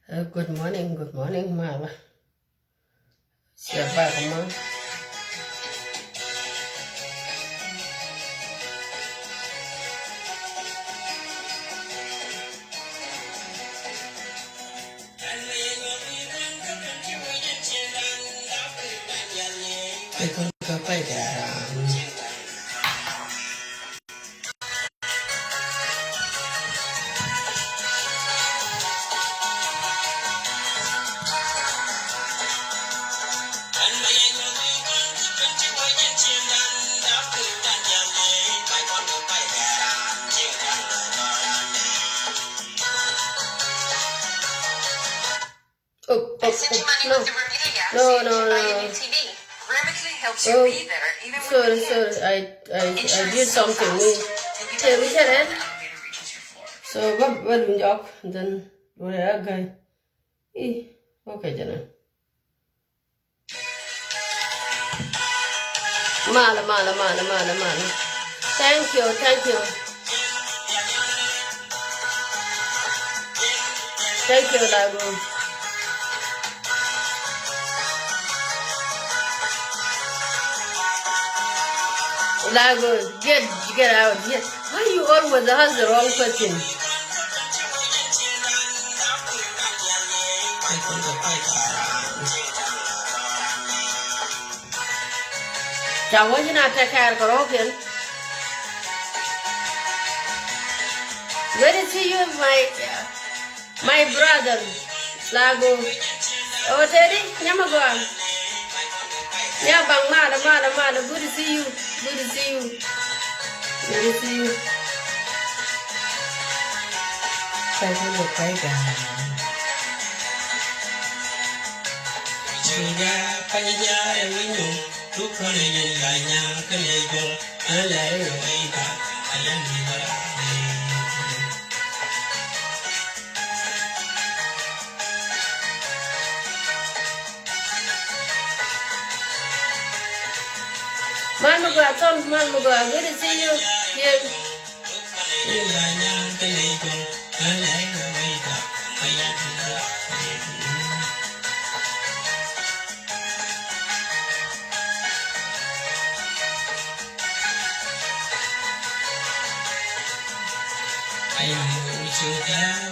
Good morning, Mama. Siapa kamu? Ikut ke pelajaran. I sent you money with the Remedia app, so you should buy a new TV. Remedia helps you be there, even when you can't. I did something. We said it. So what do you do? Then what okay. Okay, Jenna. Mala. Thank you. Thank you, Lago. Lago, get out. Yes. Why you always ask the wrong question? Why you not take care of Okello? Where is he? My brother, Lago. Oh, Teddy, Yamago. Yeah, bang, mala. Good to see you. Phải có một cái cả. Chúng ta phải nhớ em với nhau, lúc có này nhìn lại nhau, cái này cô, anh lại rồi cả, anh làm gì đó. Man Muga, good to see you. Yes.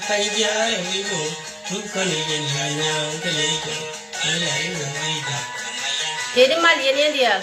Phải nhớ em với nhau, lúc có này nhìn lại nhau, cái này cô, anh lại rồi cả. Thế đi mà liền đi à?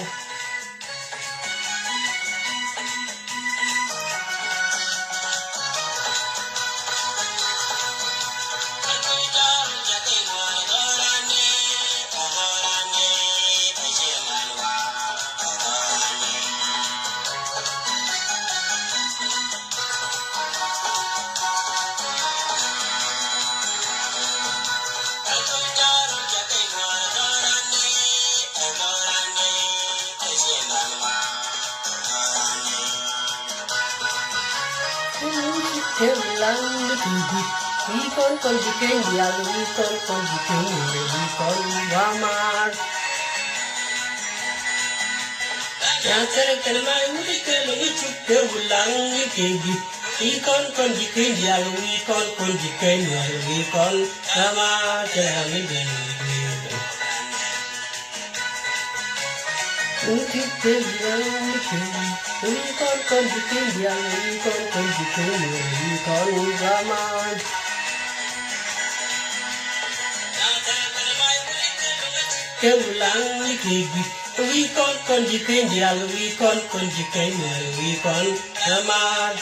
Con gì kêu nhà lui con gì kêu người con hoa mar nhà cái mai mũi cái lưỡi chụp kêu lăng như kêu gì con gì kêu nhà lui con gì kêu người con hoa mar cái là mấy người mũi chụp kêu lăng như kêu con gì kêu nhà lui con gì kêu người con hoa mar kêu lăng như kỳ vì con gì kêu nhà vì con gì kêu người vì con ama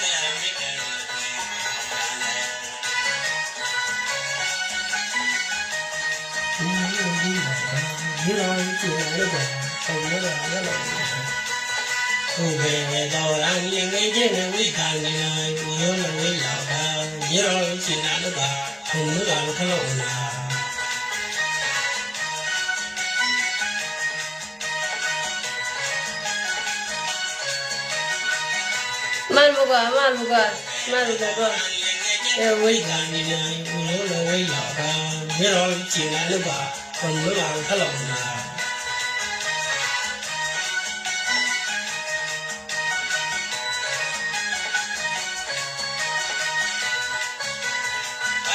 về đầu ăn những cái gì này quý càng này này nhớ là quý lão ta nhớ rồi chỉ là nó bà không nó làm cái lộn nào Man buka con. Em quý càng này này nhớ là quý lão ta nhớ rồi chỉ là nó bà không nó làm cái lộn nào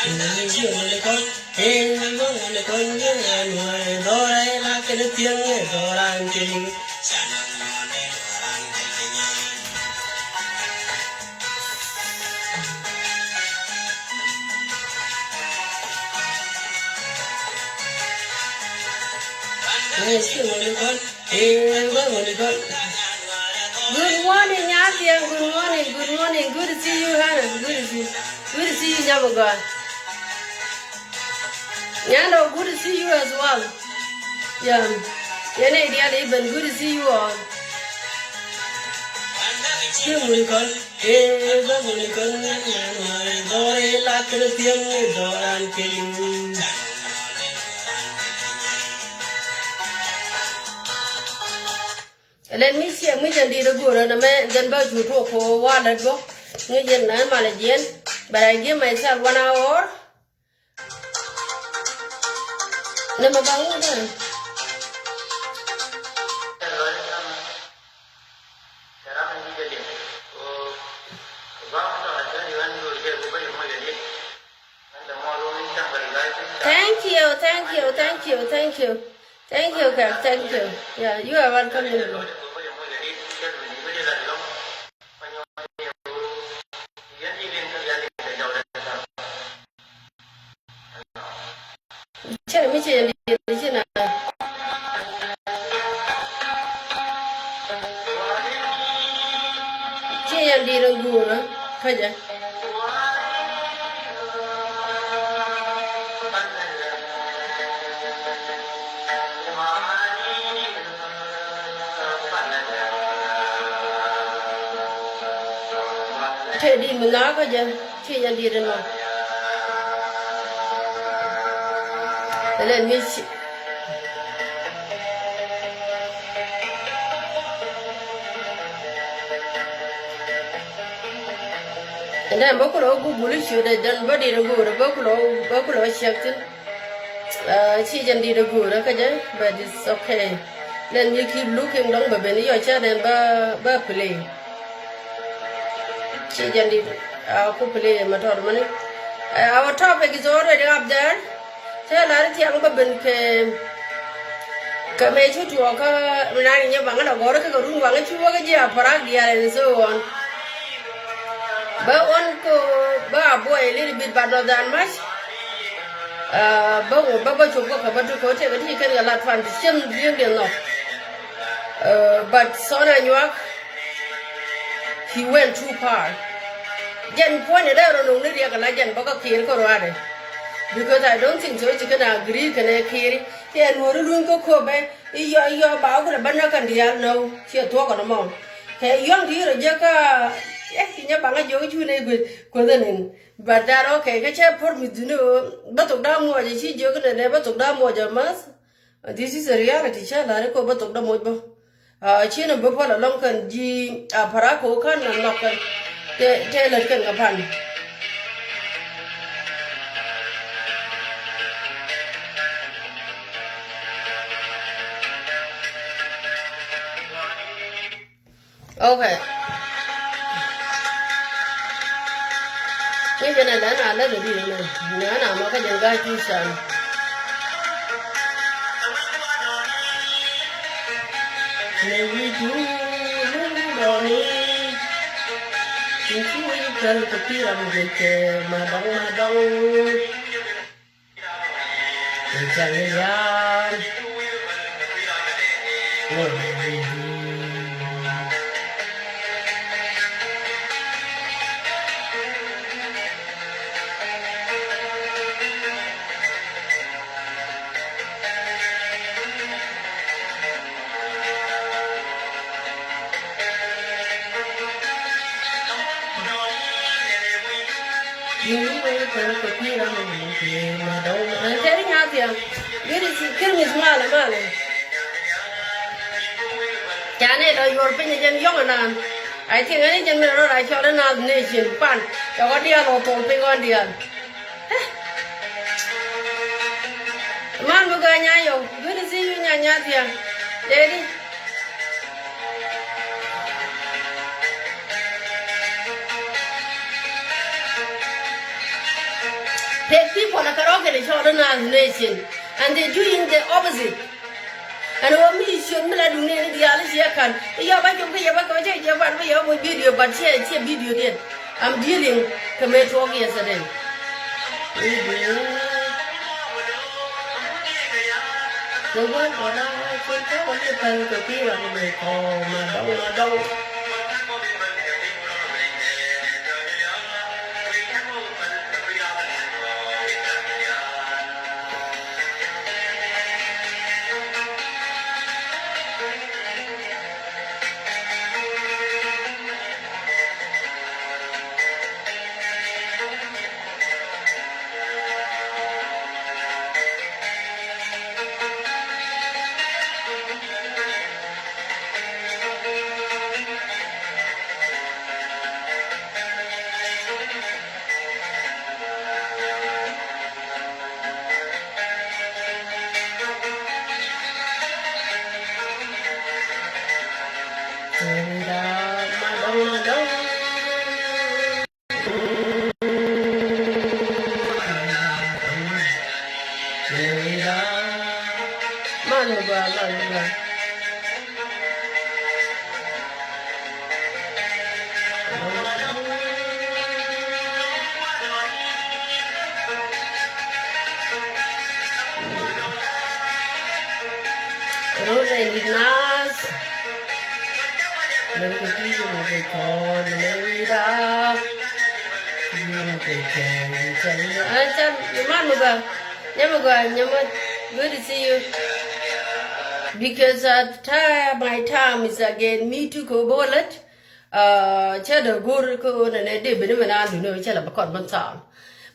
Good morning, Nadia. Good morning. Good morning. Good to see you, Hannah. Good to see you. Good to see you, Nyaboga. Nyano, good to see you as well. Yeah. Yana ideal even good to see you all. Let me see, me just did a good and a man then about to talk for a while ago. Me just learn Malayan, but I give myself 1 hour. Never bangun kan? Thank you, thank you, thank you, thank you. Thank you, Cap, thank you. Yeah, you are welcome. Chere mi chere di chena. Chere yang di rangura, kaja. Chere di mana kaja, chere yang di rangura. Let me see. And then Bokolo Google should have done body to go to Bokolo Shakton. She did a good, but it's okay. Then you keep looking long, but when you're chatting about play. She did play a matter of money. Our topic is already up there. Tell her young Babin came. Come to walk running your bang and go to the room, while you walk a jar, and so on. But one go boy a little bit, but not that much. Baba to walk about to go take a ticket a lot from the same really enough. But son and York, he went too far. Jen pointed out on only the Canadian Baka Kir Corrade. Because I don't think so, you can agree, can I carry? Yeah, no, you go Kobe, you're about a banana and the no, she talk on the mouth. Hey, young dear, Jacka. Yes, in your banga joke you with Quazanin. But that okay, catch up for me to know. But of damn what is she joking and never took down what your mass? This is a reality, child. I recall but of the mojo. Chin and Buffalo Lonkan G. Paraco can and knock Taylor can upon. Okay. Even a lana, let it be. Nana, Maka, and guy to son. We do, you tell the Pira with Madame. I'm telling you, kill me small, man. Janet, your opinion, young man. I think any general I shall another nation, pan, the audio or talking on the other. Man, look at you. Good to see you, Nanya. Daddy. Take people like a rocket and show the nation, and they're doing the opposite. And what me should me like doing the Alice Yakan. You have a video, but share video then. I'm dealing to make talk yesterday. The one that I can tell you can compete on the call, my dog. Good to see you. Because my time is again me to go bullet. Cheddar good go and I did, but even I don't know each other because one sound.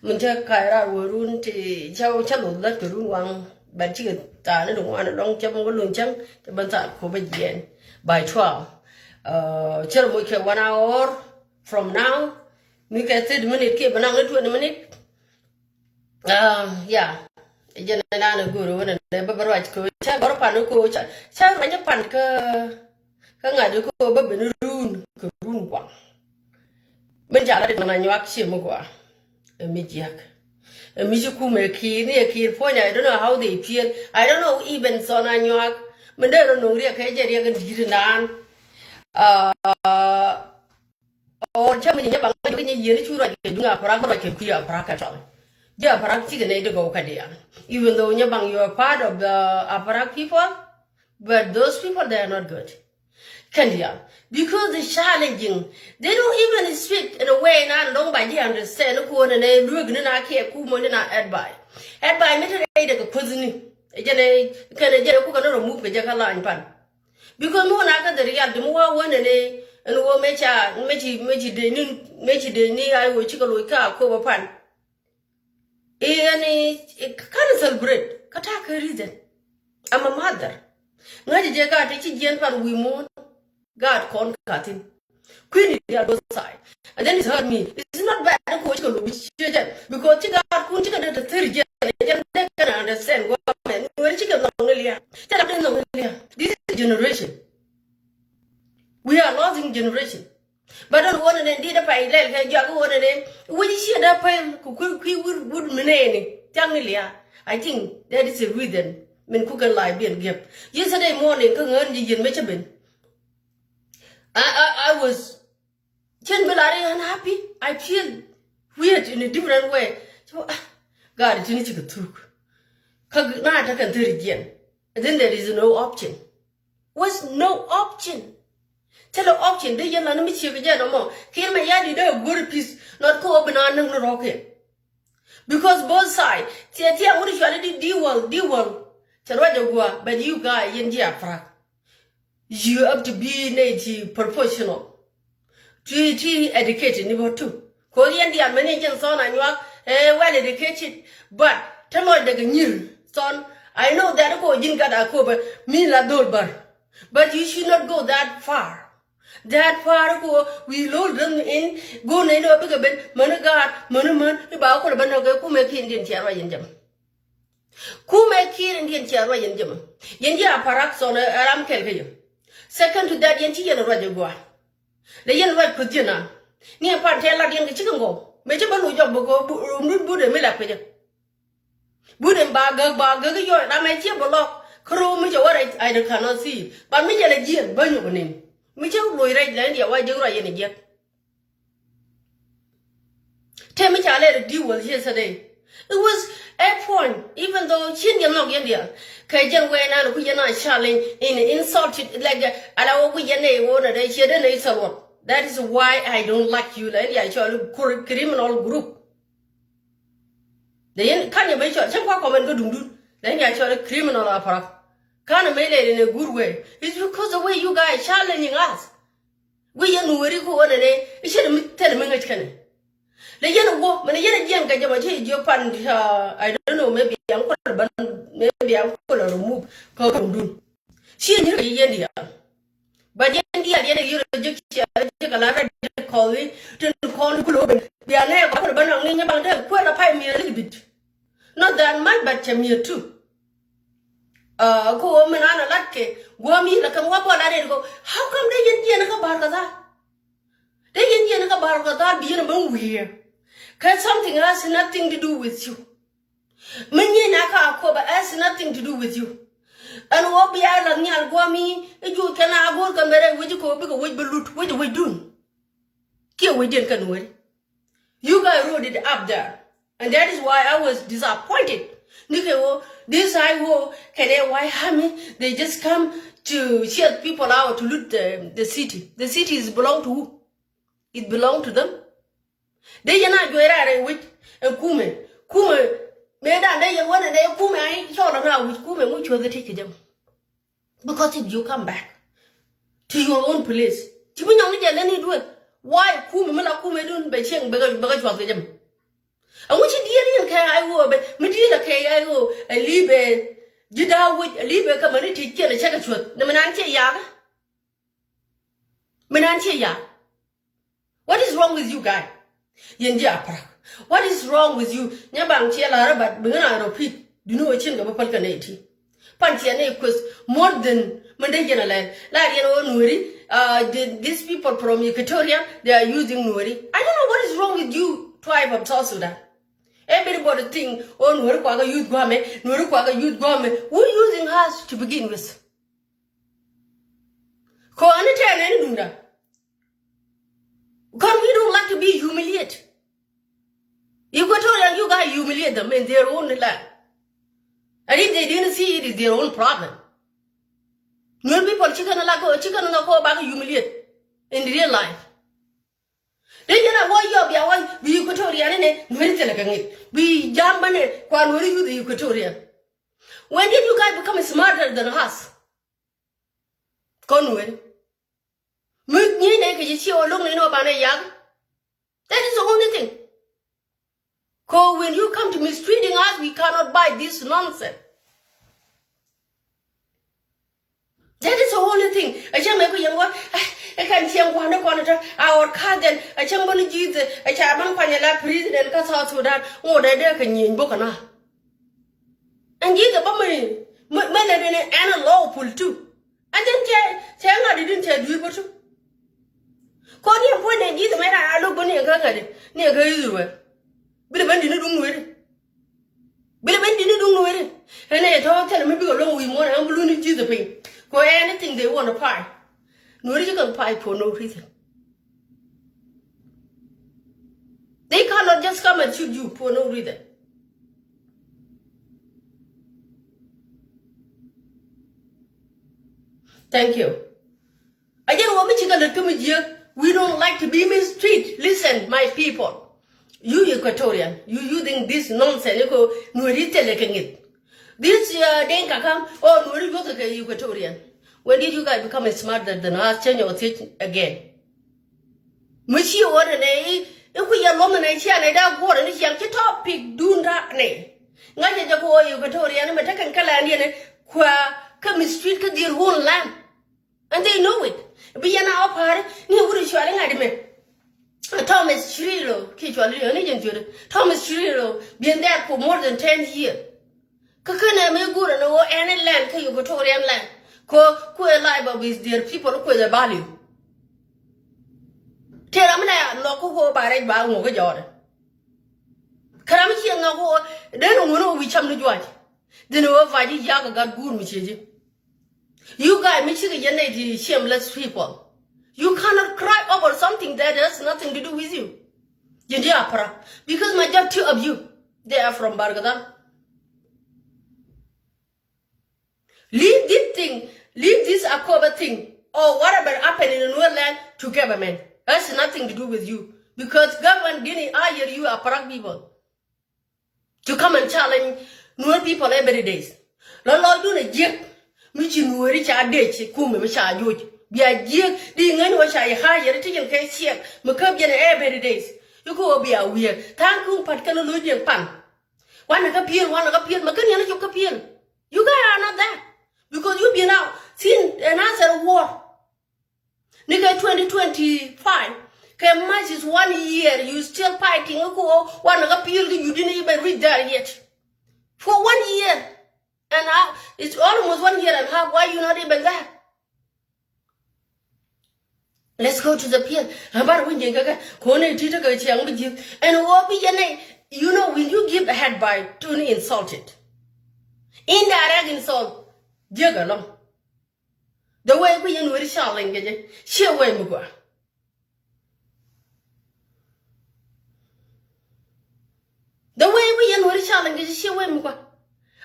Muncha Kaira will run to Chow Channel let the room one, but she don't want a long jump on Lunchang, the Bansa Kobe by 12. Cheddar 1 hour from now. We can 30 minutes, keep another 20 minutes. Yeah. Jangan guru dan beberapa aku cakap baru panu aku cakap macam pan ke ngadu aku beberapa run kuang menjalan dengan nyak siapa gua mijak mijuk kumeki ni kiri punya I don't know how they feel I don't know even so nyak mendarat nunggu dia kerja dia kan diri nan orang macam ni bang juga ni jadi curang juga perang kerja perang kacau. Yeah, practically need to go Kadia. Even though Nyabang, you are part of the Aparak people, but those people they are not good. Kandia. Because they're challenging. They don't even speak in a way not long by the understand who and they look in a care kumo in our adby. Adby metal aid at the cousin. Again, can a general cook remove the Jacala and pan. Because more like the real the more one and a war mechi de ni I will chicken with car cover pan. And can't celebrate. Kataka reason. I'm a mother. Ngaji jaga teaching Jenpan women. God con cutting. Queen is the other side. And then it's hurt me. It's not bad to coach because you got Kunchika at the third gen. They can understand what when chicken Longolia. Tell them Longolia. This is generation. We are losing generation. But don't want to did a pay like Jago one of them. When you see that pay, would mean Tangilia. I think that is a reason. Men cook and lie being gift. Yesterday morning, I was unhappy. I feel weird in a different way. So, God, it's a took. And then there is no option. Was no option. Tell the option, they yell on me, no more. Came my yard, a good piece, not co banana no rocket. Because both sides, Tia, what is already dual. Tell but you guy in Jafra. You have to be native proportional. Treaty educated, number 2. Korean, the manager son, and you are well educated, but tell me the new son. I know that go in Gadakoba, me la dolbar. But you should not go that far. That far go, we load them in, go na no big bit, Managat, Monument, about Banaga, who make Indian Tiara in them. Who make here Indian Tiara in them? Yendia Parax on a Aram Kelvin. Second to that, Yanti and Rajagua. The young white Kujina. Near Partella in the chicken go. me che balu job ko bude me la pe bude ba ga yo na me che bolo kro me che what I cannot see but me che le jien ba nyu ni me che lo rai la dia wa je ro ye ni je te me cha le deal with yesterday. It was a point, even though chin you not India. Kajan when I look at challenge in insulted like allow we yene water they shouldn't is a lot. That is why I don't like you, like I criminal group. Then can you make sure some comment go do then I show a criminal opera. Can't make it in a good way. It's because the way you guys challenging us. We know where you go on a day, you should tell me what can. The young walk, when a young guy, your pan, I don't know, maybe I'm going to remove. She knew India. But India, you reject a lot of calling to call the globe. We are never going to about them, quite a pie me a little bit. Not that much, but a mere too. Go home and Anna Latke, go me like a wapper, I go. How come they Indian about that? They Indian about that being among here. Cause something has nothing to do with you. Many naka koba has nothing to do with you. And what be island nyal guami, you can have work and better with you go because we belut, what we doing? Kill we didn't can win. You guys wrote it up there. And that is why I was disappointed. This I will can they why hammy? They just come to shut people out to loot the city. The city is belong to who? It belong to them. They are not going with a kume. Kume, made that they want and they kume. I saw now with kume, which was the ticket them. Because if you come back to your own place, you will only get any do it. Why kume, mala kume don't be chang bagage of them. And what you dear in I will, but Medina I will, and leave a Jida with a leave a community kill a check a truth. The Menanche Yaga Menanche Ya. What is wrong with you, guy? What is wrong with you? Nyabang Chiala, but Buna repeat, do you know a chin of a Palcanati? Pantiane was more than Mandangana land. Like you know, Nuri, these people from Equatoria, they are using Nuri. I don't know what is wrong with you, tribe of South Sudan. Everybody think, oh, Nurukwaga youth Guame, Nurukwaga youth Guame. Who using us to begin with? Ko Anita and Nunda. Because we don't like to be humiliated. Equatorial, you guys humiliate them in their own land. And if they didn't see it, it's their own problem. No people chicken and go back humiliate in real life. Then you know why you're be Equatorian, we jump on it, while we you the Equatorian. When did you guys become smarter than us? Conway. That is the only thing. Because when you come to mistreating us, we cannot buy this nonsense. That is the only thing. I can't make you what I can't see one our cousin. I can't believe Jesus. I can't find president South Sudan. Oh, they can yin bokana. And you the bomb, men and lawful too. And then I didn't tell you what to. Call you point and you the man I look near Gagari, near Gayu. Billy didn't do it. Billy didn't do it. And I told tell me along with one and balloon Jesus pay. For anything they want to pie. No, you can pie for no reason. They cannot just come and shoot you for no reason. Thank you. I just want me to come here. We don't like to be mistreated. Listen, my people. You Equatorian, you using this nonsense. You go, no telling it. This Denka come, oh, no, you go to Equatorian. When did you guys become smarter than us? Change your teaching again. Monsieur, what an A. If we are long and I share, I don't want to share the topic, do not nay. Not just go Equatorian, but I can Calanian, qua come street, their whole land. And they know it. Be an hour part, you would shouting at me. Thomas Chirilo, Thomas Chirilo, been there for more than 10 years. Kakana may good and over any land, Equatorian land. Ko live with their people who the value. Tell them now, no go by right by Jordan. Karamchi and Nago, then we chum the joy. Then over Vaji Yaga got good, Michi. You guys, Michi, shameless people. You cannot cry over something that has nothing to do with you. Because my job two of you, they are from Bargadan. Leave this thing, leave this Akoba thing, or whatever happened in the New Land to government. That's nothing to do with you. Because government didn't hire you Aparak people to come and challenge New people every day. Lord, do the jig, which you know, rich our ditch, Kumi, which are you. Be a jig, the England which I hire, taking case here, Macabian every day. You go be a weird. Thank you, Patcanaludian pan. One appeal, Macanian, you appeal. You guys are not that. Because you be now seen an answer war. Nigga 2025. Can match is 1 year, you still fighting one appeal you didn't even read there yet. For 1 year. And now it's almost 1 year and a half. Why you not even there? Let's go to the pier. About when you get and what be your name? You know, when you give a head by to insulted. Indirect insult. Jigger the way we in with Charling, she way Mugua. The way we in with Charling is she way Mugua.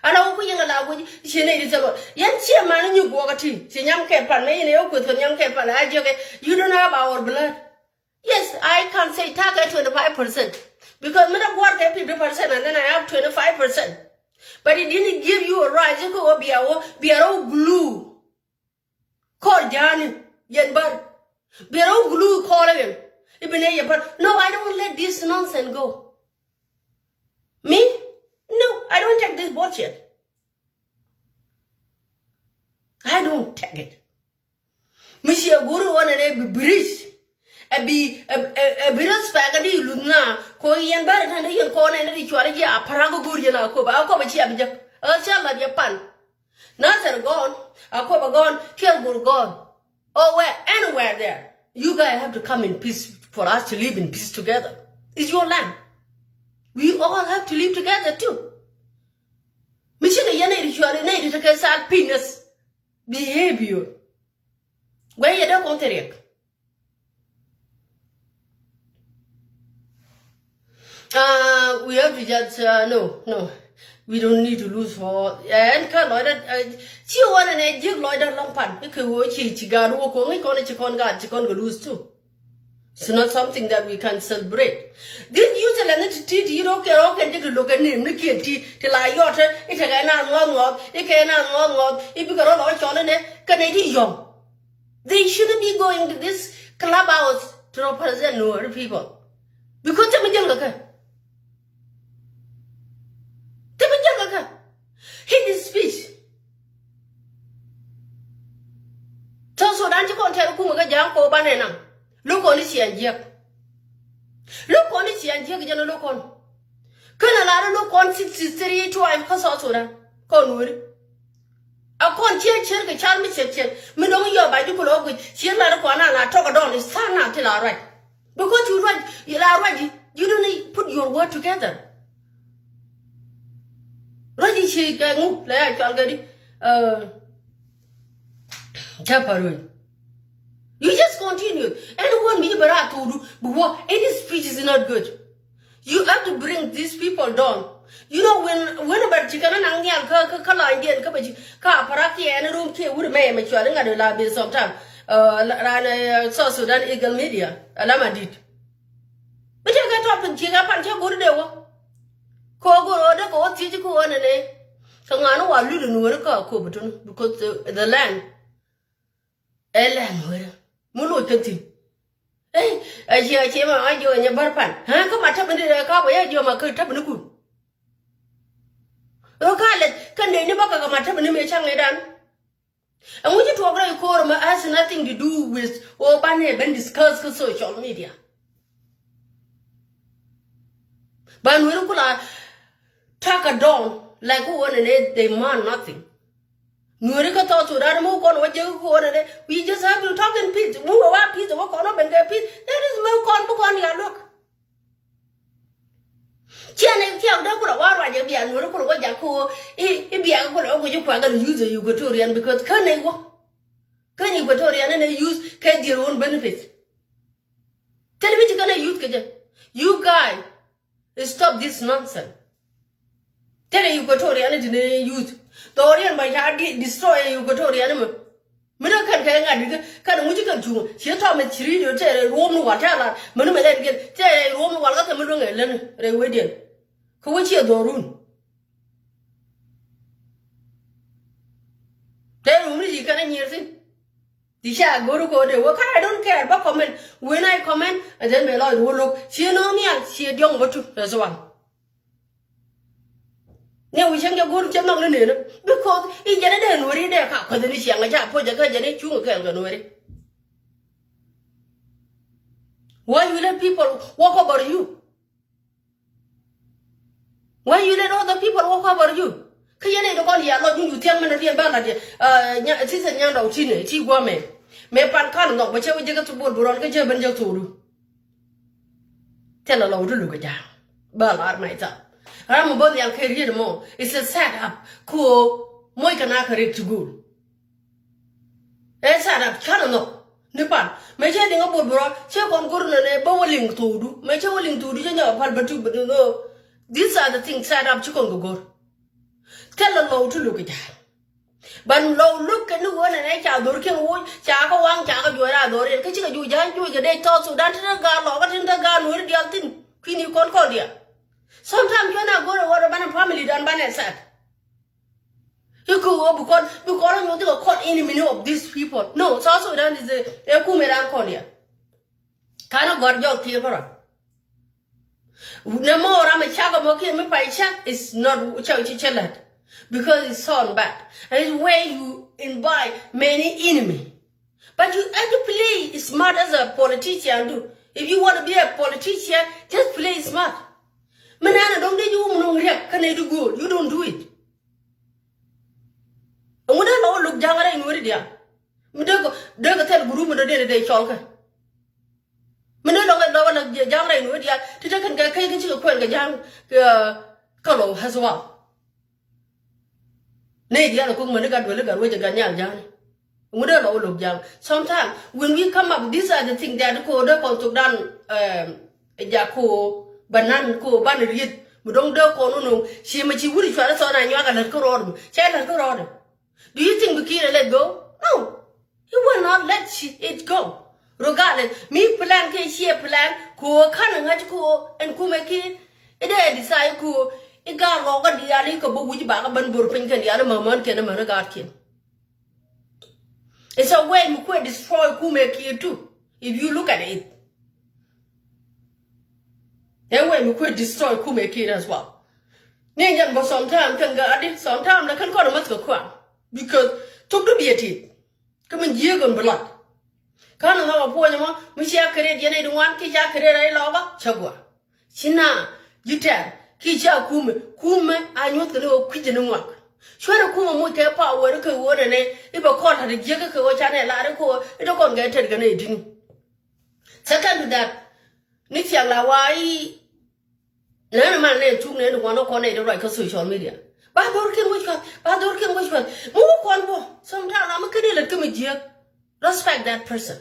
And I will allow with she needed a lot. Yes, she a man you walk a tea. She young capan, with young capan. I joke, you don't have our blood. Yes, I can't say target 25%. Because men of work at 50% and then I have 25%. But it didn't give you a right to go be a glue. Call Johnny, yet but be a glue calling him. But no, I don't let this nonsense go. Me? No, I don't take this bullshit. I don't take it. Monsieur Guru wanted a bridge. A bridge spaghetti luna, Korean bird and a corner and the Chuaria, Paragurian, Alcoba Chiabja, Alchala Japan. Nothing gone, Alcoba gone, Kilbur gone. Oh, where, anywhere there. You guys have to come in peace for us to live in peace together. It's your land. We all have to live together too. Michigan Yanni to get sad penis behavior. Where you don't want to react. We have to just, no. We don't need to lose for, and can't she want an jig loider long pan. You can watch it, you got walk only on it, you can't lose too. It's not something that we can celebrate. Did you tell an entity you don't care all can take a look at him, look at till I yachter, it cannot long up, it cannot long up, if you got all on it, Canadian young. They shouldn't be going to this clubhouse to represent no people. Because I'm a younger. Hit his speech. So don't you can't tell Kumaga Janko Banana. Look on this and Jack. Look on this and Jack, you look on. Can I look on 63 to I'm Casoda? Conwood. I can't cheer the child, Mr. Minong your by you could always cheer Maracana, talk on his son until I write. Because you are ready, you don't need put your word together. Ready, she can move like already. Chaparoo. You just continue. Anyone be better to do, but what any speech is not good. You have to bring these people down. You know whenever chicken and angyal kala Indian kabaji ka paraki and room ke would may make you a lobby sometime. Ran South Sudan Eagle Media. Alama did. But you get up and chick up and go to the because the land, hey, I came on you and your barpan. Huh? Come up in the car where you're my good tapping. Oh, can they never come at tapping me chang done? And when you talk about quorum has nothing to do with or banner been discussed on social media. But we look like take a down like who wanted it, they man nothing. Nurika thought to that move on what you wanted it. We just have to talk in peace. Move away, peace, walk on up and get peace. That is no con your look. Chana kiang da kula wara ja biya no kula wa ja ko e biya kula ko ju kwa ga use the Equatorian because can Equatorian and use their own benefits. Tell me gonna use kaja. You guys stop this nonsense. Tell Equatorian and use the Orient by destroy Equatorian. Mira kan kan muji kan ju she to me chiri do te rom no wata la menu me den gen te rom no wala ta menu ngelen re wedien ko wuci dorun te rom ni kan nyirsin disha goru ko de wo I don't care about comment when I comment and then me lo look she no me she diong go to as one ne we chang go to no ne because in jana de no ri de ka ko de ni sianga ja po ja ka jane chu ka ga no ri. Why you let people walk over you? Why you let other people walk over you? Kayane do kon ya lo you tiang man ri ba la de nya ti sen yang do chi ne ti gwa me pan kan no ba che we ga tu bol buron ka je ban je tu du tell lo du lu ga ja ba la mai ta ram bo yang career mo it's a setup ko moy kana correct good e setup kan no ne pan me che dinga bol buron che kon gur ne ba woling tu du me che woling tu du je nya pal ba tu no these are the things set up chukon go tell lo du lu ga ja ban lo look cái nước này chào đồ kia uống chả có quăng chả có vui ra đồ cái chứ cái vui giá vui cái đây to Sudan nó ga lọ cái trên ga núi đi ăn tin khi ni con đi sometimes you know go to what about family done by that you go because you caught enemy of these people no South Sudan is a kumeran kolia kind of got your tear for no more I'm a chaka moki me pai chak is not chau because it's so bad. And it's where you invite many enemy. But you have to play smart as a politician do. If you want to be a politician, just play smart. Manana don't do you can I do good? You don't do it. And when I look younger in Wiridia, Mudaka tell Guru the day chalker. Manana younger in Wiridia to take and get a quack young color as well. Sometimes when we come up, these are the things that go to done Jako Banan ko ban read we don't do no she machi would try to son and you are let go on. Do you think we can let go? No, you will not let it go. Regardless, me plan can share plan ko can and kumeki it decide ko it got longer the alley ko which bagaban burping and the other moment can a kin. It's a way you could destroy Kumeki too, if you look at it. That way you could destroy Kumeki as well. Nangan was sometimes can guard it, sometimes I can call a muscle because took to be a tit. Come in Jigon blood. Can't allow a poem, Michelle Canadian one, Kisha Canada lava, Chagua. China, you tell. Kisha kume anyo kero kwijenu wa shwara kuma mo ke power ko wona ne iba ko ta de jega ko chane la ko ito kon ga ted ga ne din second to that ni tia la wai na man ne tu ne no ko ne do right ko social media ba dor ken which mo kon bo sometimes am kede le kemi je respect that person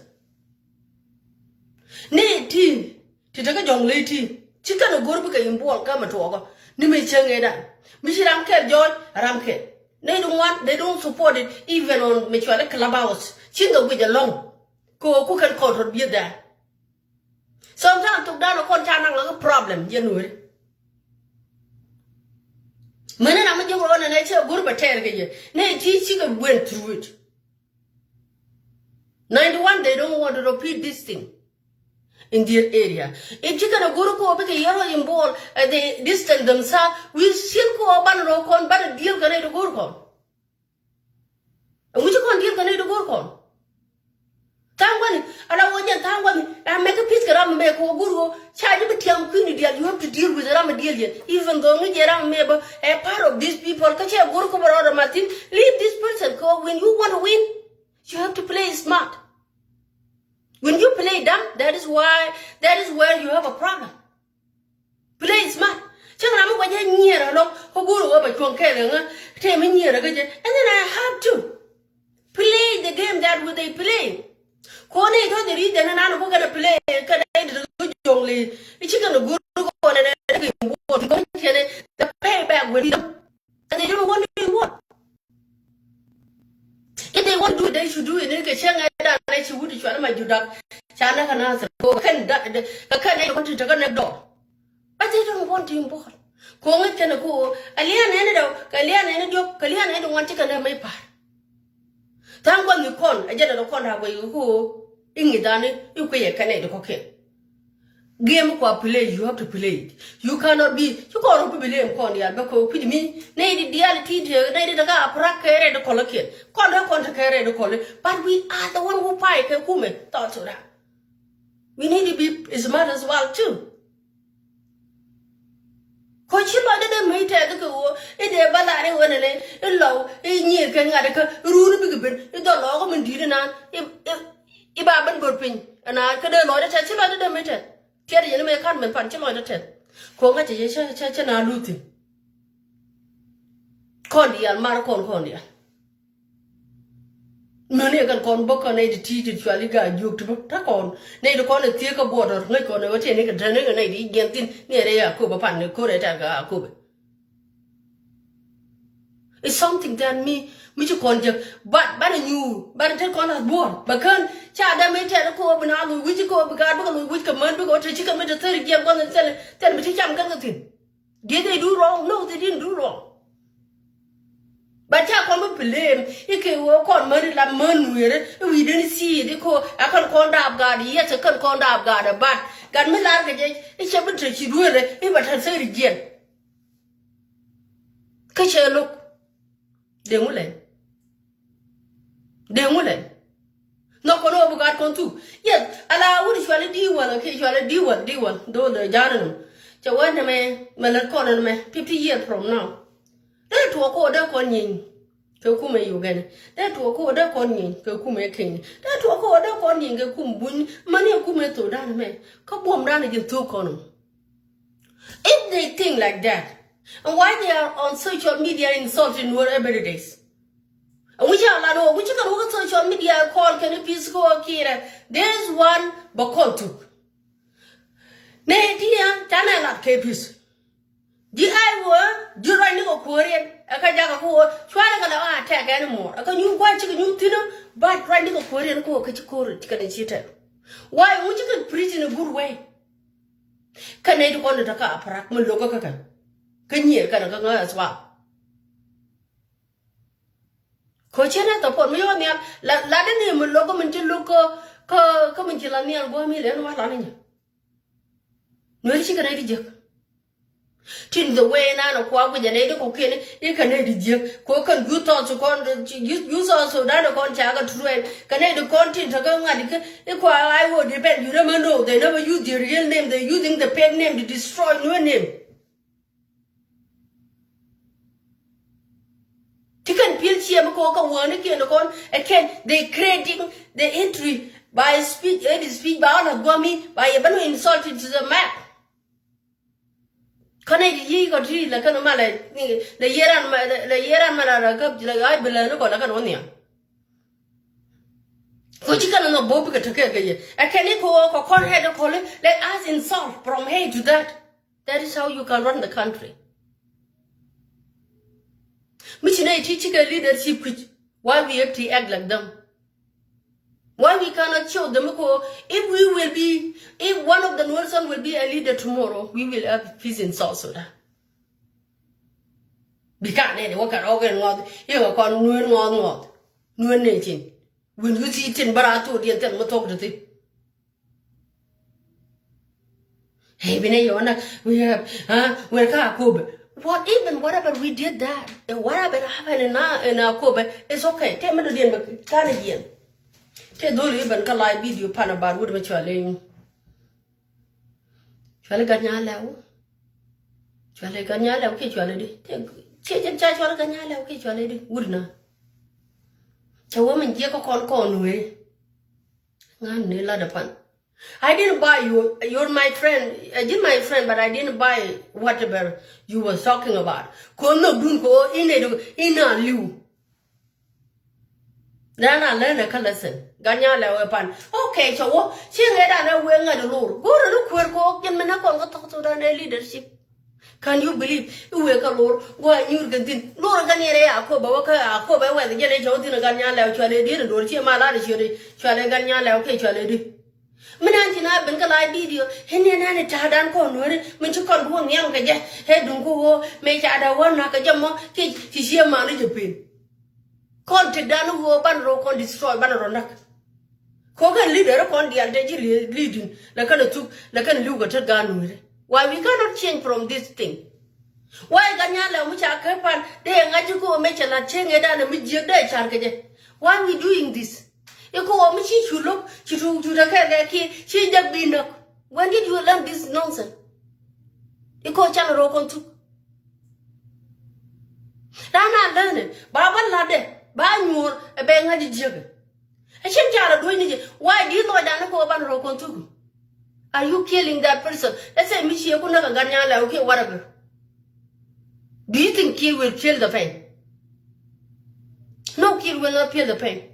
ne ti daga jong le ti Chicken a good because in ball come to over. Nime Changeda. Mishiram Kel Joy, Ramke. They don't want, they don't support it even on Michuala Clubhouse. Chingo with a long. Go cook and court be there. Sometimes took down a contact like a problem, you know it. Manana Majo on a nature good but terrible. Nay, chicken went through it. 91, they don't want to repeat this thing. In their area. If you can go to a yellow in ball, they distance themselves, we still go up and rock on, but a deal can to go on. And which one deal can to go on? Tangwan, and I want your Tangwan, and make a piece of Ram make or Guru, charge of a young queen, you have to deal with Ramadillion, even though we get around maybe a part of these people, catch a work over order Martin, leave this person go when you want to win, you have to play smart. When you play dumb, that is where you have a problem. Play smart. Chẳng làm có gì nhiều rồi đâu, có bố rồi bà chuồng kẹt rồi nghe, thế mới nhiều rồi cái gì, and then I have to play the game that way they play. Cô này thôi thì đi đến nó có cái play cái này được chuồng li, chỉ cần được guru cô này cái bộ thì có cái này the payback will come, and they don't want to do what. If they want to do it, they should do it. They can share that. They should do it. Chana majudak, chana kana so kan này không chịu cái này đâu. But they don't want to import. Cô nghe chana cô, alian này đâu, alian này đâu, alian này don't want to cái này par. Thang quan người con, ai giờ đâu con nào vậy cô, ingi đàn yêu cái này đâu có kẹt. Game kwa play, you have to play it. You cannot be blame con ya because put me nay the reality nay the daga apra kere the colloquial con the kere the colloquial but we are the one who fight ke kume thought so that we need to be smart as well too. Ko chilo de me te ko e de bala re wona le e lo e nyi ke ngade ka ru ni bi ben e do lo ko men di na e ba ben bor pin ana ka de lo de te chilo de me te Tiada yang mereka kan menpan cuma ada ten. Kau nggak cece nalutin. Kondian mar kondian. Mana kan kon bukan ni di jual iga juk tu tak kon. Ni tu kon tiada ke border ngai kon ni macam ni kan ni kan ni di gentin ni ada ya aku berpan ni kau ada ke aku. It's something that me cakap kon je, but new, but ter kon has born. Bahkan cara mereka aku benar lu, which aku begar bukan lu, which command bukan ter cakap mereka ter dia kon ter mereka jam kan tu. Did they do wrong? No, they didn't do wrong. But ya kon blame, ike wo kon mari la manuere, we didn't see it. Iko akan kon dab gadi, yes akan kon dab gadi, but kan melar kerja, siapa ter ciduere, ini batal ser dia. Kecil look. Dengulen. No kono bugat kontu. Yes, ala wuri shwale diwan, okay, shwale diwan. Do the janum. Chawana me, melakona me, 50 years from now. That to ko da kon yin. Ke kuma yugan. That to ko da kon yin, ke kuma king. That to ko da kon yin ke kum bun, mani kuma to dan me. Ka bom dan yin to kono. If they think like that, and why they are on social media insulting whatever it is. And which are like, which you can look at social media call, can you please go here? There's one Bakontu. Nay, dear, Tana not capis. The I were, do I know Korean? I can't try to attack anymore. I can you watch you dinner, but writing a Korean cook at your court, can sit. Why would you get preach in a good way? Can I do on the car, Parak, Mulokaka? Can you get a as well? Coachena to put me on the Latin him logo until loco come until I near go million while on you. No, she can edit you. Tin the way now, with an native cocaine, you can edit you. Cook and good thoughts to con use also that a contact to trade. Can edit content to go and I would depend. You never know. They never use the real name, they're using the pen name to destroy your name. Chicken peel here because one again they creating the entry by speech by all of Gummy by a banu insulted to the map. Connect ye got tree like an amala the year and Mara cup like I belong like an onion. Could you can no bob to take I can't go or call head or call it, let us insult from here to that. That is how you can run the country. Missionary teaching a leadership which why we have to act like them. Why we cannot show them if one of the Wilson will be a leader tomorrow, we will have peace in South Sudan. Because any work at organ what you are called Nuan Natin. When you see it in Barato, the intent talk to it. Hey, we have we're Kakub. Whatever we did that, and whatever happened in our Kobe, it's okay. Take me to the end, can again. Take don't even can live video pan about what much you are laying. Shall I get your Shall I get your okay, you already? Take and charge what I can yell, okay, you already wouldn't. A woman, Jacob con way. None, Ladapan. I didn't buy you. You're my friend. I did my friend, but I didn't buy whatever you were talking about. Kono dunko ina liu. Then I learned a lesson. Ganya lewepan. Okay, so what? She had a wing at the Lord. Go to look where go. Get me not going to talk to the leadership. Can you believe you wake a Lord? Why you can think Lord Ganya Koba, Koba, where the generation in a Ganya Lao Chale did, or she my lad is your Chale Ganya Lao Chale. Menantina Bengalai video, Henny and Tadan Conway, when you can't go young again, head don't go, make other one like a jammo, she sheer manager pin. Contact down who banro con destroy Banaronak. Kogan leader upon the allegedly leading, like a took, like a look at a gun with. Why we cannot change from this thing? Why Ganyala, which are Kapan, they and go make a change it and a mid year day, Charkade. Why are we doing this? You go, she should look, she to the cat, she just been up. When did you learn this nonsense? You call Channel Rokon too. Rana learn it. Baba Lade, Banur, a bang at the jugger. I shouldn't tell doing it. Why do you know that go about Rokon too? Are you killing that person? Let's say Michi Okuna Ganyala, okay, whatever. Do you think kill will kill the pain? No kill will not kill the pain.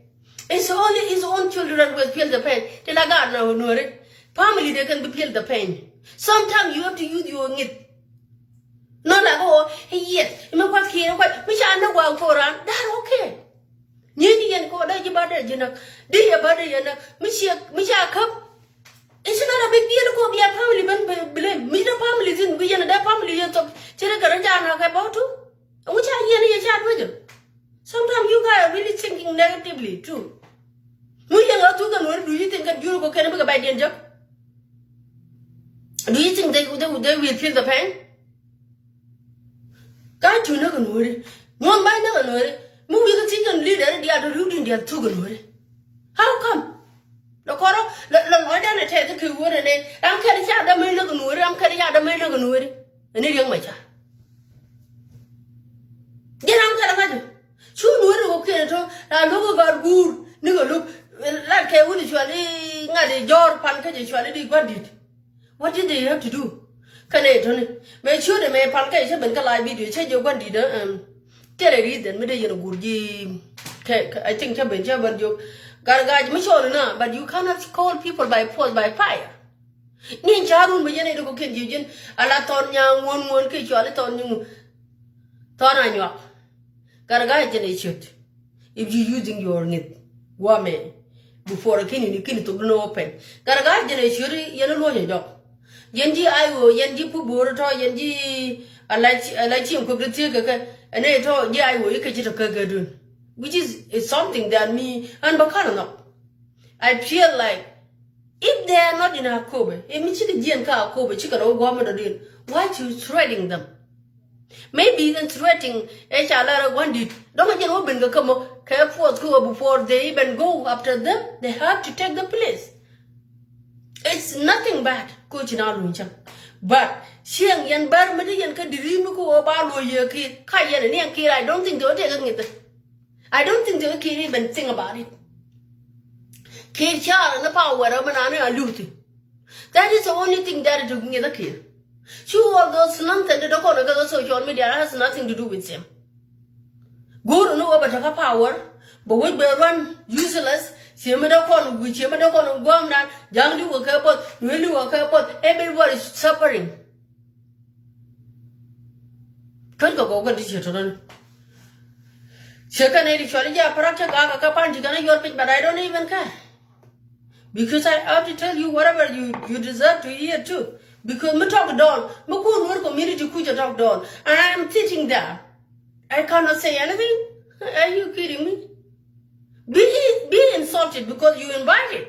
It's only his own children will feel the pain. Till I got no worry. Family, they can feel the pain. Sometimes you have to use your need. Not like, oh, yes, you know what, here, what, which I know what for, that's okay. Nini and Koda, you butter, you know, dear butter, you know, Misha Cup. It's not a big deal to go be a family, blame. Me, the family is in, we and that family, you talk, Chirakarajana about to. Which I hear you chat with you. Sometimes you guys are really thinking negatively, too. Do you think that you can make a bad danger? Do you think they will feel the pain? Can't you know? One by no worry. Movie the chicken leader, the other root in their two worry. How come? The Coro, the Lord and attack the word and I'm carrying out the mail of the worry, I'm carrying out the mail of the worry. And it young my child. Get on, Caravaggio. Soon, okay, I look about good. Nigga, look. Like I would usually not a your pancake usually bandit. What did they have to do? Can I Tony? Make sure they may pancake and Kalai video change your bandit tell a read and made a good I think Cabin Jabber joke. Gargaj Michona, but you cannot call people by force by fire. Ninjarun Majane to cook in a latonia, one kitchen, a laton Tonanya. Gargaj and a shoot. If you're using your net, woman. Before a king, you can't no open. Garagaj, Shuri, yellow dog. Yenji Io, Yenji Puburato, Yenji, I like him cook the ticker, and they told Yai will you catch a cagadun. Which is something that me and Bacano. I feel like if they are not in a Kobe, if Michigan Gianca Kobe, chicken or woman, why you threatening them? Maybe even threatening HLR one did. Don't you open the come careful before they even go after them? They have to take the place. It's nothing bad, Coach Naluncha. But Xiang Yan Barmadi and Kadirimuko about Yaki, Kayan and Yankee, I don't think they're taking it. I don't think they can even think about it. Kid Char and the power of Manana are looting. That is the only thing that is doing the kid. Sure, all those nonsense that the social media has nothing to do with him. Go to know about her power, but we will run useless. Simadokon, which Simadokon, Guamna, young you will carpot, really will carpot, everyone is suffering. Can't go over this children. Second, actually, yeah, Paraka Kapanji, your pitch, but I don't even care. Because I have to tell you whatever you deserve to hear too. Because me talk down, me could work community kuja talk down, and I am sitting there. I cannot say anything. Are you kidding me? Be insulted because you invited.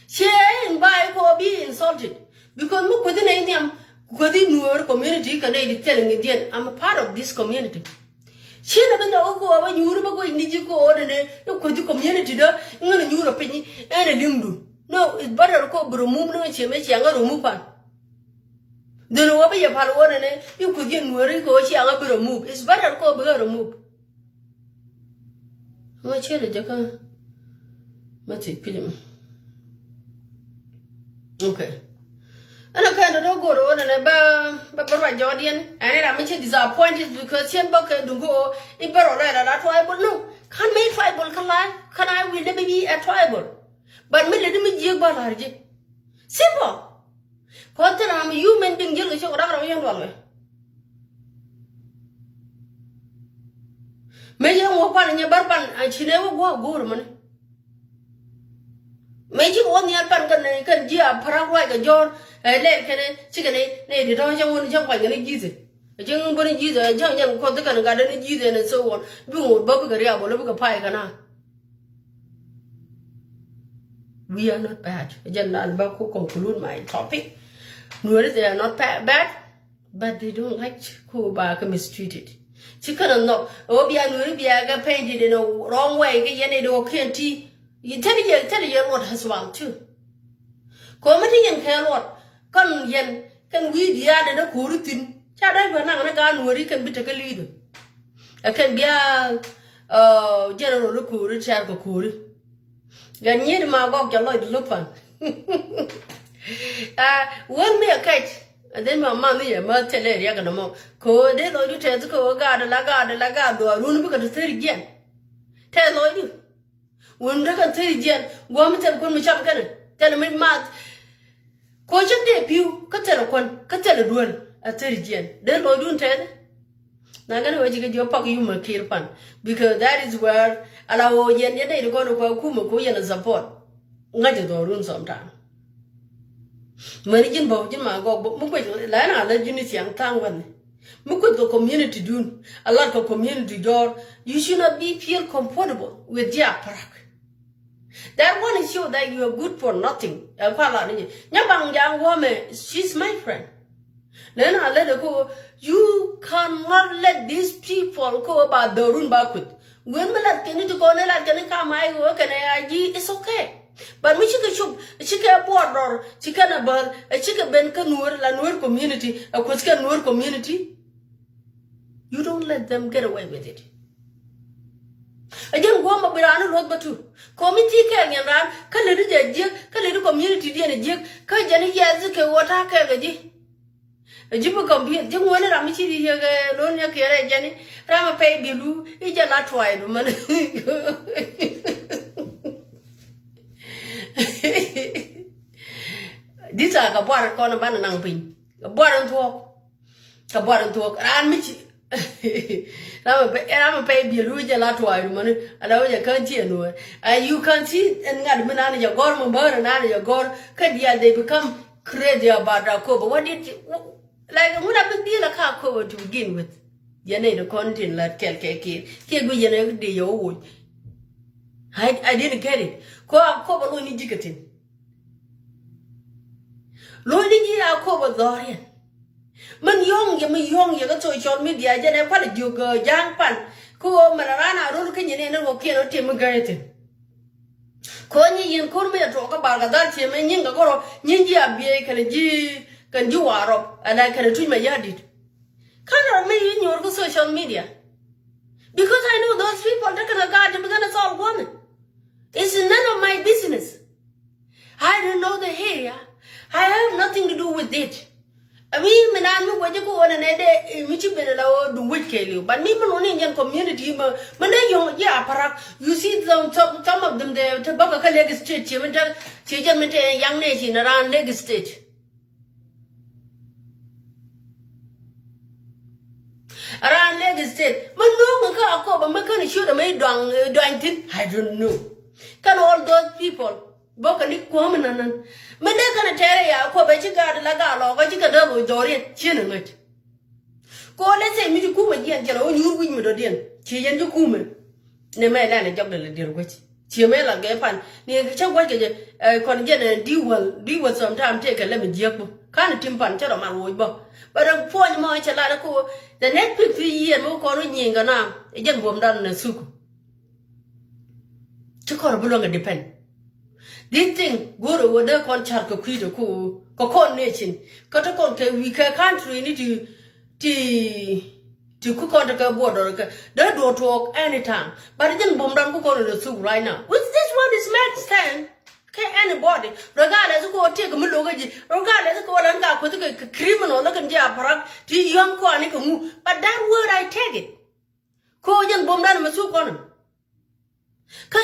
Share invite or be insulted because me couldn't anything. Within your community, can I telling Indian? I'm a part of this community. She never know over Europe going to go ordinary. No, could you community there? In Europe and a limbu. No, it's better to go remove no chimney younger removal. Then over your power and you could get worry go she a bit remove. It's better to go remove. What chili, Jacka? What's it, Pilgrim? Okay. And I kind of don't go to and about Jordan, and I'm disappointed because Chen Bucker do go in Baroletta, that tribal. No, can't make tribal can I will never be a tribal. But me let me jig Balarji. Simple. Content I'm a human being guilty of whatever young one. May you walk on in your barban and she never go money. May you want your pan can jeer Paraguay a jar. I let chicken, nay, don't you want to jump like any Jesus? A young bunny Jesus, a young cotton garden Jesus, and so on. Boom, Bobby, look a pie, can we are not bad. General Baku conclude my topic. No, they are not bad, but they don't like who back mistreated. Chicken and no, Obia Nubia painted in a wrong way, get any do can't tea. You tell you what has one too. Comedy and care what. Can we the other Kurutin? Chada Banana gun where you can be take a leader. I can be a general Kuru, Charco Kuru. Ganyer Magog, your Lloyd Lupan. One me a kite, and then my mammy, a mother, Yaganamo. Co, they know you tell the co, guard, lagado, a room because the 30 yen. Tell all you. When they can 30 yen, woman tell me chop gun. Tell me mad. Coaching de pew, Catella duel, a 30 yen. Then Lord don't tell. Now, I'm going to get your pocket humor kill pan because that is where allow yen to go to Kuma and support. Not to the room sometime. Managing Bojin Mago, Mukway, Lana, let unity and town one. Mukway the community do a lot of community door. You should not be feel comfortable with your parak. That one is sure that you are good for nothing. Nyabang young woman, she's my friend. Then I let her go. You cannot let these people go about the room backward. When we let Kenny to go, let Kenny come, I work and it's okay. But we should a board or chicken a bird, a chicken ben canur, Lanur community, a Quascanur community. You don't let them get away with it. Again, woman, but I don't know what to. Committee can and run, can little community and a jig, can Jenny Yazaka, what I can. A jibber compute, you wanted a Michi here, Lonia Kere, Jenny, Rama pay Bilu, it's a lot wide, woman. These are a bar corner banana pin, a bar and talk, and Michi. I'm a baby, Luigi Latwide money, and I can't see no. And you can see and got banana your gorman bird and out of your gore. Can they become crazy about our cover? What did you like? What a big deal a car cover to begin with? You need a content like Kelkaki. Here we every day your own. I didn't get it. Cover only jicketing. Lonely, I'll cover Dorian. Man young, you got social media, and what did you go, young pan? Ko Marana, Rukin, and Okello, Tim Garrett. Conny and Cormia talk about that, Tim and Yingagoro, Ninja, can you are up, and I can treat my yarded. Can't remain in your social media. Because I know those people taking a guard to begin a solve woman. It's none of my business. I don't know the area. I have nothing to do with it. I mean, I know what you go on and which you better do with Kelly, but me, only Indian community, but yeah, parak, you see some of them there, Tobacco Leg State, Children, young nation around Leg State. Around Leg State, but no, but I'm going to shoot a maid down, I don't know. Can all those people? Bokani Quamanan. But they're gonna tell you, Quabachica, Lagalo, Vachica double, Dorian, chinning it. Go, let's say, Mijukuma, Yellow, you win with a deal. Chiyan Jukuman. Nemelan a job the deal which. Chiamela Gapan, near the Chawaka, congen and deal sometime take a lemon jabu. Can't timpan, tell my wood. But I'm pouring more chalako. The next 50 years, more calling Yingana, a young woman done in a soup. Chikorabulanga depend. This thing go to what they call charcoal credo, cocoa nation, Cotaconte, we country need to cook on the border. They don't talk anytime, but it didn't bomb down cook on the soup right now. Which this one is mad stand? anybody regardless ko take mu logaji regardless ko lan ga ko take criminal la kan ja parak ti yom ko ani ko mu but that word I take it ko jan bom dan masu ko nan ka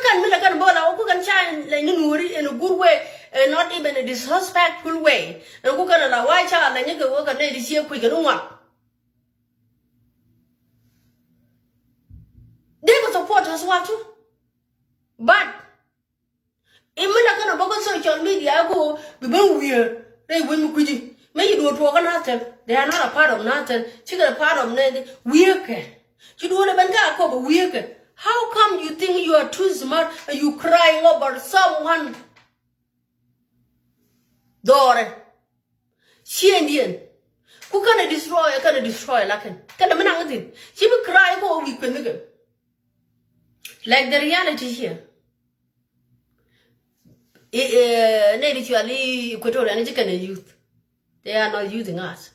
kan mi la kan bola ko kan cha la ni nuri in a good way not even a disrespectful way and ko kan la wai cha la ni ko kan ne di sie ku ga nwa they go support us what too but imela kana bogo social media go be weird they win kuji may you do to NAATH they are not a part of NAATH chicken a part of NAATH weird you do want to go weird how come you think you are too smart and you crying over someone dore she Indian who can destroy like can man thing she be cry go we can like the reality here Naturally, Equatorian youth, they are not using us.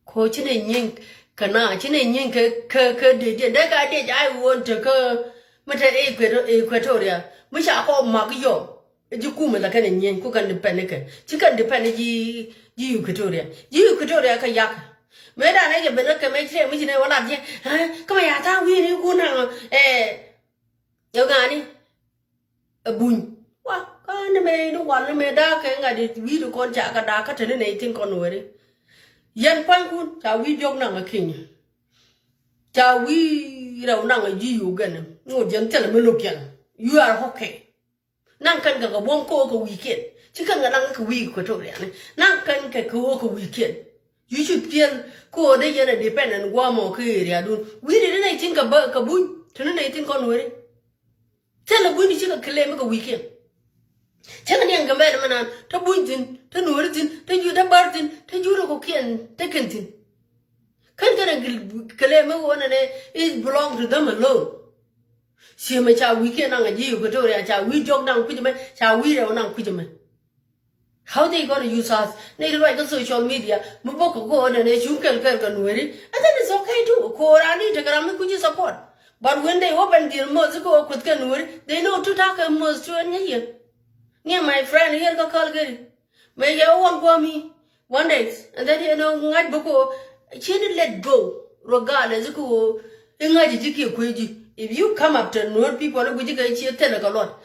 Coaching a yink, cana, chin and yink, I want to go, Mata Equatoria, which I call Magio, a Jukuma, the can yin, cook and the panic, chicken dependent ye Equatoria, kayak. Made I like a better make sure we never love you. Come here, I we go now, Yogani, a boon. Kan me no one me da ke nga di wi do kon ja ka da ka tene ne tin kon wori yen pan kun ta wi jog na nga king ta wi raw na nga ji yu gan no jen tele me lokyan you are okay nan kan ga bon ko weekend ci kan ga nan ka wi ko to ne nan kan ka ko weekend you should feel ko de yen dependent gwa mo ke area dun wi de ne tin ka ba ka bun tene ne tin kon wori tele bun ci ka claim ka weekend Changan yang gambar mana, ta buntin, ta nurutin, ta juda bartin, ta juro kokian, ta kentin. Kan kalema wana ne is belong to them alone. Si ma cha weekend ang aji Equatoria cha we jog nang kujame, cha we raw nang kujame. How they gonna use us? They like social media, muboko go on and chunkel kan nueri, and then it's okay too. Korani ta karami kuji support. But when they open their mouths go kut kan nueri, they know to talk a mouth to an year. Yeah, my friend here go call Gary. May you won't for me one day, and then you know, not boko, she didn't let go, regardless of who, if you come up to know people, would you get your tell a lot?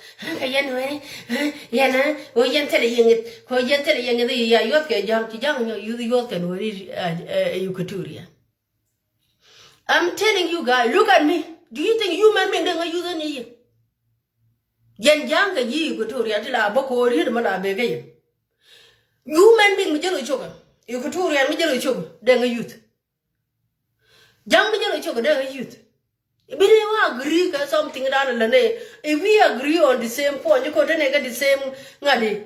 Yana, or yan telling it, or yan telling the Yotka, young, you the York and Equatoria. I'm telling you guys, look at me. Do you think human beings are using you? Yen janga yi Equatoria tila boko ri mala bege human being mijelo choka Equatoria mijelo choka denga youth jang mijelo choka denga youth we agree ka something that lane if we agree on the same point you ko tene ga the same ngadi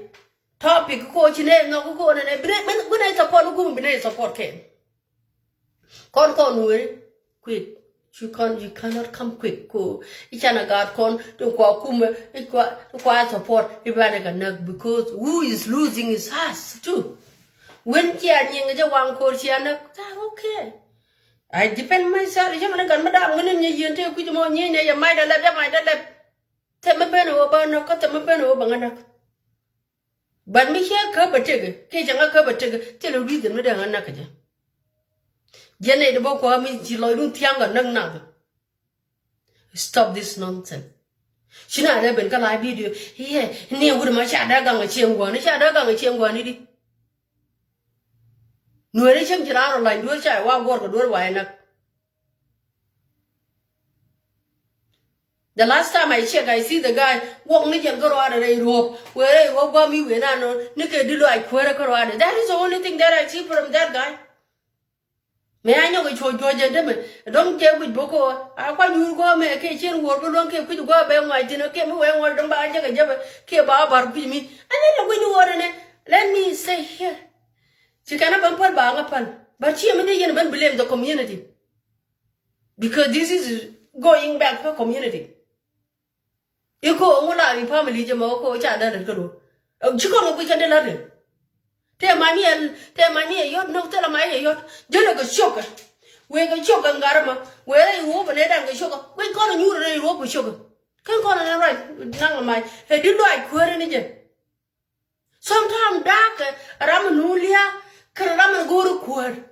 topic ko chine no ko ne when I support go be support ken kon we quick you cannot come quick ko ichana god kon to kwa kuma kwa support ibana because who is losing is us too when kia nyinga ja wang ko chiana okay I depend myself jamana kan madam ngene nye yente ku mo nye ne ya mai da lab te me peno ba no ko te me peno ba ngana but me here ka batege ke janga ka batege te lo reason me da ngana ka ja Jene de boko ami jilo dun tianga nang na. Stop this nonsense. Shina re ben ka live video. Here, ne wuri ma sha da ganga chengwa ni sha da ganga chengwa ni di. Nuere chem jiraro la ndur cha wa gor ko dor wa na. The last time I check, I see the guy walk ni jen ko ada re rope. Where rope ba mi we na no ni ke dilo ai kwere ko ada. That is the only thing that I see from that guy. Me I know which one gentlemen. Don't care with Boko. I want you go make a chain work, don't care with go by my dinner, came away, or don't buy a jabber, care about me. And then when you order it, let me say here. She cannot bumper bang upon, but she immediately blame the community. Because this is going back for community. You go on a family, Jamoko, Chada, and Guru. Chico, we can tell her. Tell my yacht, no tell my yacht. Jello sugar. We go sugar and garma. Where you open it and the sugar. We call a new rope with sugar. Can call it right. Nang my head you like queer in again. Sometimes dark, Ramanulia, Karaman go to queer.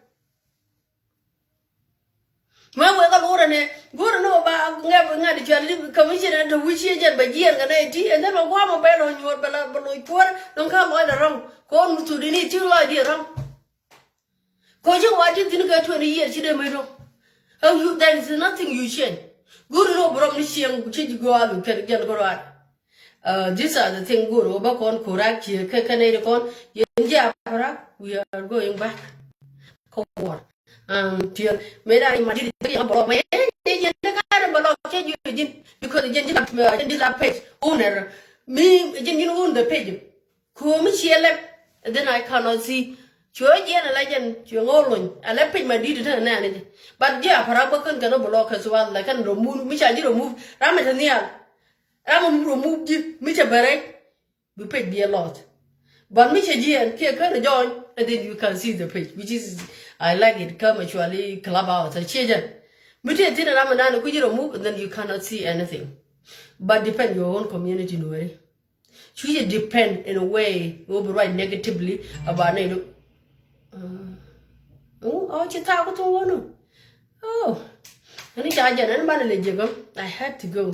When we go to know about never the Jolly Commission and the wish agent by year and 80, and then a warm bell on your below poor, don't come by the wrong. Call to the need 2 idea wrong. Cause you watch didn't go 20 years, you don't. Oh, you there is nothing you should. Good no from the shame, which you go out and can get a these are the thing good over con correct here, Canadian con, we are going back. Cold. Till made I imagine about my agent, the kind of a you because the gentleman page owner, me, agent own the page. Come, she left, then I cannot see. Georgian legend, you're all I left my deed to her nanny. But yeah, Parabakan cannot block as well, like I remove, which I did remove, Ramatania. Ram removed you, Mr. Barrett. We paid me a lot. But Mr. G and Kia can join, and then you can see the page, which is, I like it, come actually club out a children. But you did a Ramadan, could you remove, and then you cannot see anything. But depend your own community, no way. Should depend in a way, override negatively about it. Oh, you talk to one. Oh, I had to go.